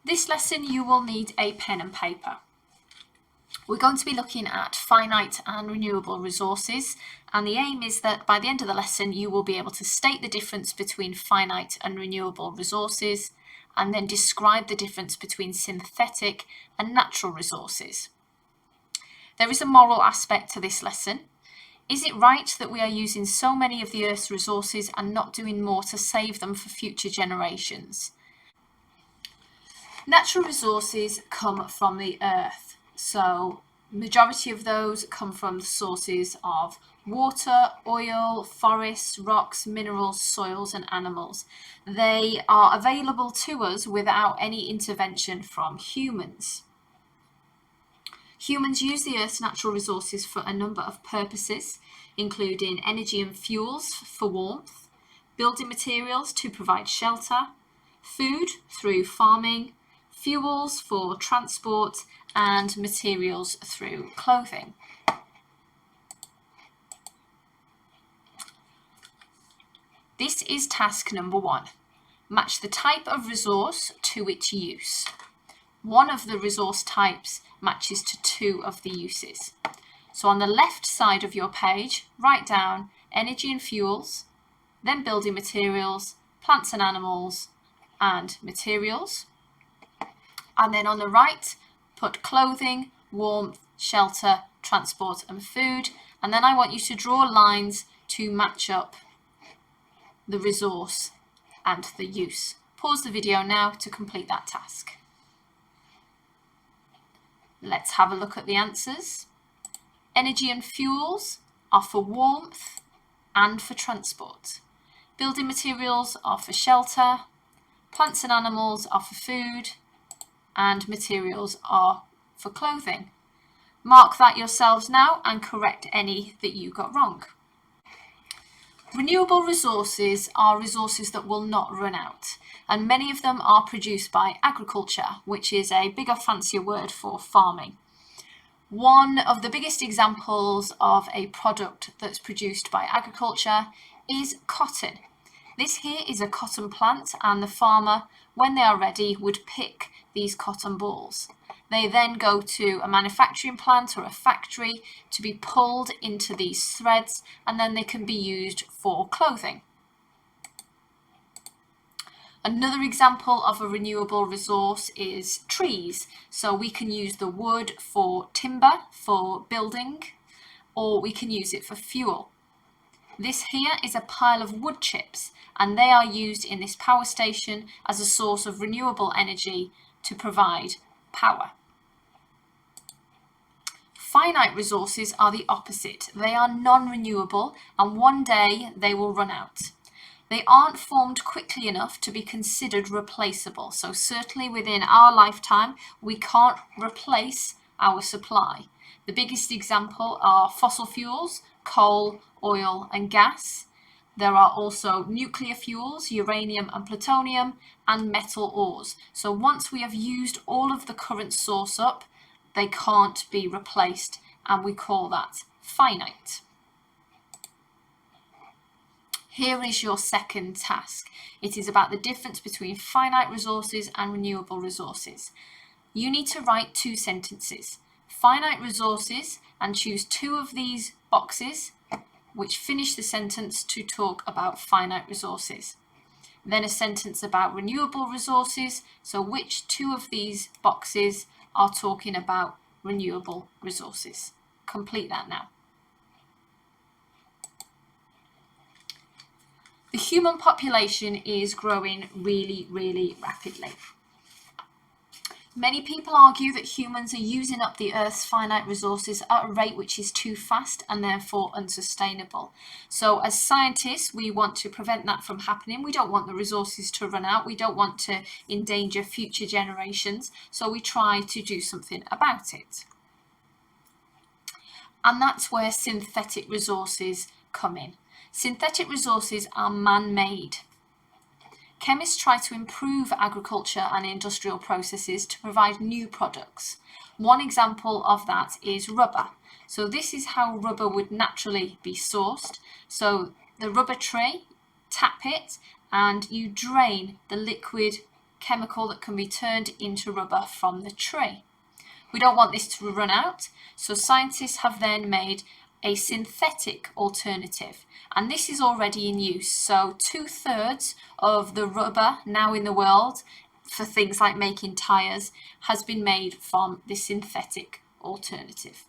This lesson you will need a pen and paper. We're going to be looking at finite and renewable resources, and the aim is that by the end of the lesson you will be able to state the difference between finite and renewable resources and then describe the difference between synthetic and natural resources. There is a moral aspect to this lesson. Is it right that we are using so many of the Earth's resources and not doing more to save them for future generations? Natural resources come from the Earth, so majority of those come from the sources of water, oil, forests, rocks, minerals, soils and animals. They are available to us without any intervention from humans. Humans use the Earth's natural resources for a number of purposes, including energy and fuels for warmth, building materials to provide shelter, food through farming, fuels for transport, and materials through clothing. This is task number 1. Match the type of resource to its use. One of the resource types matches to 2 of the uses. So on the left side of your page, write down energy and fuels, then building materials, plants and animals, and materials. And then on the right, put clothing, warmth, shelter, transport and food. And then I want you to draw lines to match up the resource and the use. Pause the video now to complete that task. Let's have a look at the answers. Energy and fuels are for warmth and for transport. Building materials are for shelter. Plants and animals are for food. And materials are for clothing. Mark that yourselves now and correct any that you got wrong. Renewable resources are resources that will not run out, and many of them are produced by agriculture, which is a bigger, fancier word for farming. One of the biggest examples of a product that's produced by agriculture is cotton. This here is a cotton plant, and the farmer, when they are ready, would pick these cotton balls. They then go to a manufacturing plant or a factory to be pulled into these threads, and then they can be used for clothing. Another example of a renewable resource is trees. So we can use the wood for timber, for building, or we can use it for fuel. This here is a pile of wood chips, and they are used in this power station as a source of renewable energy to provide power. Finite resources are the opposite. They are non-renewable, and one day they will run out. They aren't formed quickly enough to be considered replaceable. So certainly within our lifetime, we can't replace our supply. The biggest example are fossil fuels, coal, oil and gas. There are also nuclear fuels, uranium and plutonium, and metal ores. So once we have used all of the current source up, they can't be replaced, and we call that finite. Here is your second task. It is about the difference between finite resources and renewable resources. You need to write 2 sentences. Finite resources, and choose 2 of these boxes which finish the sentence to talk about finite resources. Then a sentence about renewable resources, so which 2 of these boxes are talking about renewable resources. Complete that now. The human population is growing really rapidly. Many people argue that humans are using up the Earth's finite resources at a rate which is too fast and therefore unsustainable. So as scientists, we want to prevent that from happening. We don't want the resources to run out. We don't want to endanger future generations. So we try to do something about it. And that's where synthetic resources come in. Synthetic resources are man-made. Chemists try to improve agriculture and industrial processes to provide new products. One example of that is rubber. So this is how rubber would naturally be sourced. So the rubber tree, tap it, and you drain the liquid chemical that can be turned into rubber from the tree. We don't want this to run out, so scientists have then made a synthetic alternative, and this is already in use. So 2/3 of the rubber now in the world for things like making tyres has been made from this synthetic alternative.